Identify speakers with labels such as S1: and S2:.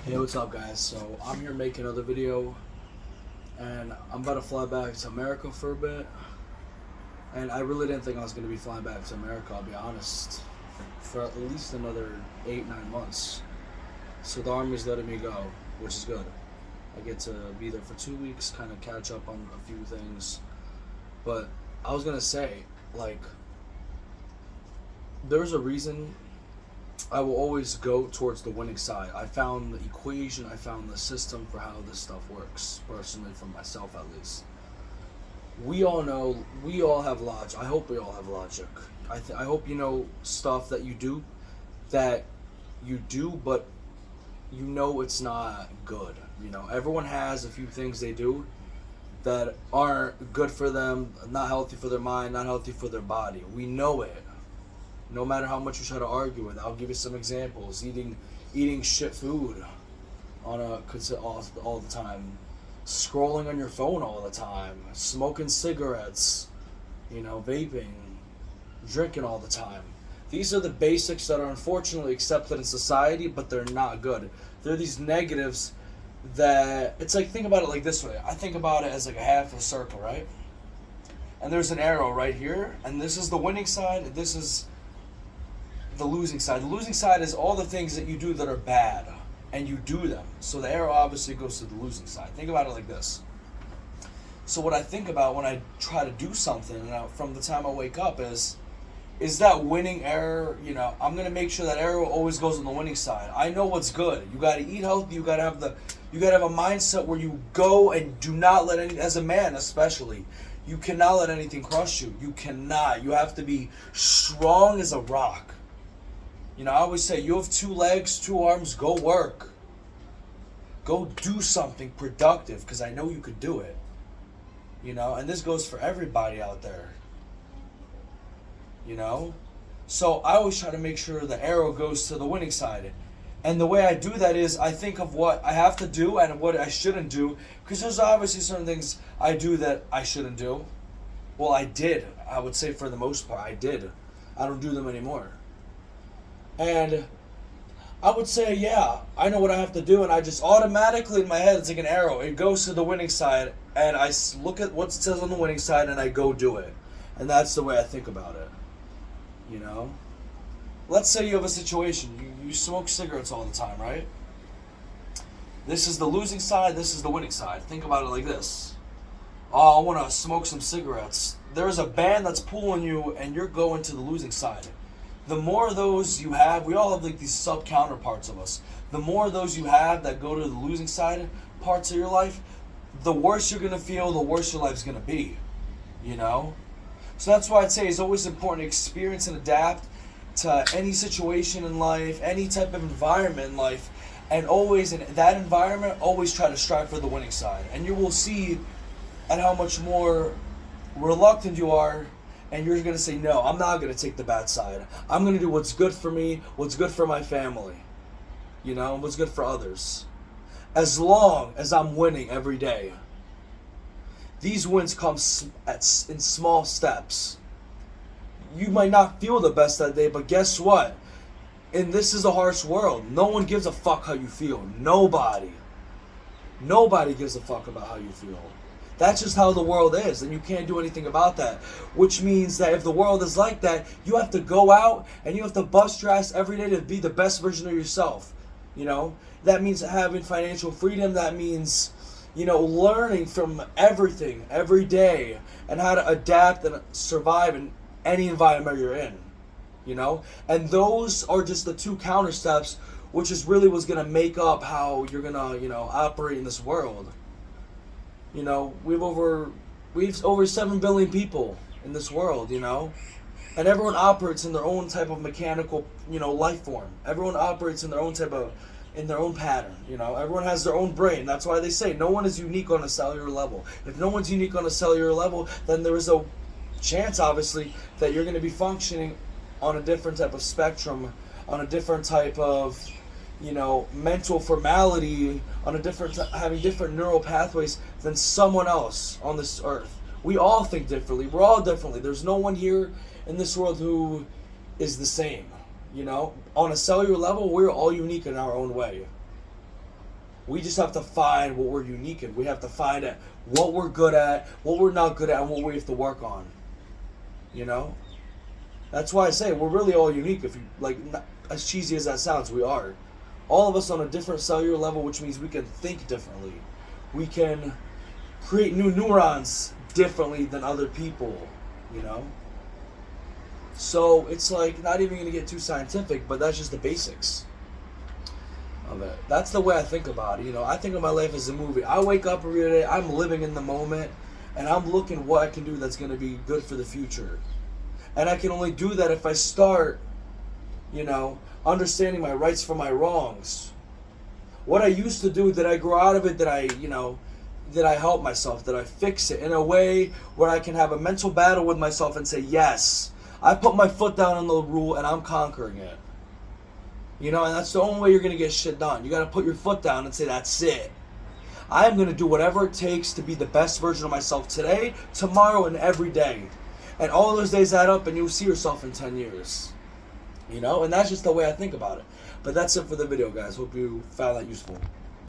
S1: Hey, what's up, guys? So I'm here making another video, and I'm about to fly back to America for a bit. And I really didn't think I was going to be flying back to America, I'll be honest, for at least another 8, 9 months. So the Army's letting me go, which is good. I get to be there for 2 weeks, kind of catch up on a few things. But I was going to say, like, there's a reason I will always go towards the winning side. I found the equation, I found the system for how this stuff works, personally, for myself at least. We all know, we all have logic. I hope we all have logic. I hope you know stuff that you do, but you know it's not good. You know, everyone has a few things they do that aren't good for them, not healthy for their mind, not healthy for their body. We know it. No matter how much you try to argue with, I'll give you some examples. Eating shit food all the time, scrolling on your phone all the time, smoking cigarettes, vaping, drinking all the time. These are the basics that are unfortunately accepted in society, but they're not good. They're these negatives that it's like, think about it like this way. I think about it as like a half a circle, right? And there's an arrow right here, and this is the winning side, and this is the losing side. The losing side is all the things that you do that are bad, and you do them. So the arrow obviously goes to the losing side. Think about it like this. So what I think about when I try to do something from the time I wake up is that winning arrow. I'm going to make sure that arrow always goes on the winning side. I know what's good. You got to eat healthy. You got to have a mindset where you go and do not let any, as a man especially, you cannot let anything crush you. You cannot. You have to be strong as a rock. I always say, you have 2 legs, 2 arms, go work. Go do something productive, because I know you could do it. And this goes for everybody out there. So I always try to make sure the arrow goes to the winning side. And the way I do that is I think of what I have to do and what I shouldn't do, because there's obviously certain things I do that I shouldn't do. Well, I did. I would say for the most part, I did. I don't do them anymore. And I would say, yeah, I know what I have to do, and I just automatically in my head, it's like an arrow. It goes to the winning side, and I look at what it says on the winning side, and I go do it. And that's the way I think about it. Let's say you have a situation. You smoke cigarettes all the time, right? This is the losing side, this is the winning side. Think about it like this. Oh, I want to smoke some cigarettes. There's a band that's pulling you, and you're going to the losing side. The more of those you have, we all have like these sub-counterparts of us. The more of those you have that go to the losing side parts of your life, the worse you're going to feel, the worse your life's going to be. So that's why I'd say it's always important to experience and adapt to any situation in life, any type of environment in life, and always in that environment, always try to strive for the winning side. And you will see at how much more reluctant you are, and you're going to say, no, I'm not going to take the bad side. I'm going to do what's good for me, what's good for my family, and what's good for others. As long as I'm winning every day. These wins come in small steps. You might not feel the best that day, but guess what? And this is a harsh world. No one gives a fuck how you feel. Nobody. Nobody gives a fuck about how you feel. That's just how the world is, and you can't do anything about that. Which means that if the world is like that, you have to go out and you have to bust your ass every day to be the best version of yourself. That means having financial freedom. That means, learning from everything every day and how to adapt and survive in any environment you're in. And those are just the 2 counter steps, which is really what's gonna make up how you're gonna, operate in this world. We've over 7 billion people in this world, and everyone operates in their own type of mechanical, life form. Everyone operates in their own pattern, Everyone has their own brain. That's why they say no one is unique on a cellular level. If no one's unique on a cellular level, then there is a chance, obviously, that you're going to be functioning on a different type of spectrum, on a different type of mental formality, having different neural pathways than someone else on this earth. We all think differently. We're all differently. There's no one here in this world who is the same. On a cellular level, we're all unique in our own way. We just have to find what we're unique in. We have to find out what we're good at, what we're not good at, and what we have to work on. You know? That's why I say we're really all unique. If you like, as cheesy as that sounds, we are. All of us on a different cellular level, which means we can think differently. We can create new neurons differently than other people, you know? So it's like, not even going to get too scientific, but that's just the basics of it. That's the way I think about it, you know? I think of my life as a movie. I wake up every day, I'm living in the moment, and I'm looking what I can do that's going to be good for the future. And I can only do that if I start, you know, understanding my rights from my wrongs. What I used to do, did I grow out of it? Did I, you know, did I help myself? Did I fix it in a way where I can have a mental battle with myself and say, yes, I put my foot down on the rule and I'm conquering it. You know, and that's the only way you're going to get shit done. You got to put your foot down and say, that's it. I'm going to do whatever it takes to be the best version of myself today, tomorrow, and every day. And all those days add up and you'll see yourself in 10 years. You know, and that's just the way I think about it. But that's it for the video, guys. Hope you found that useful.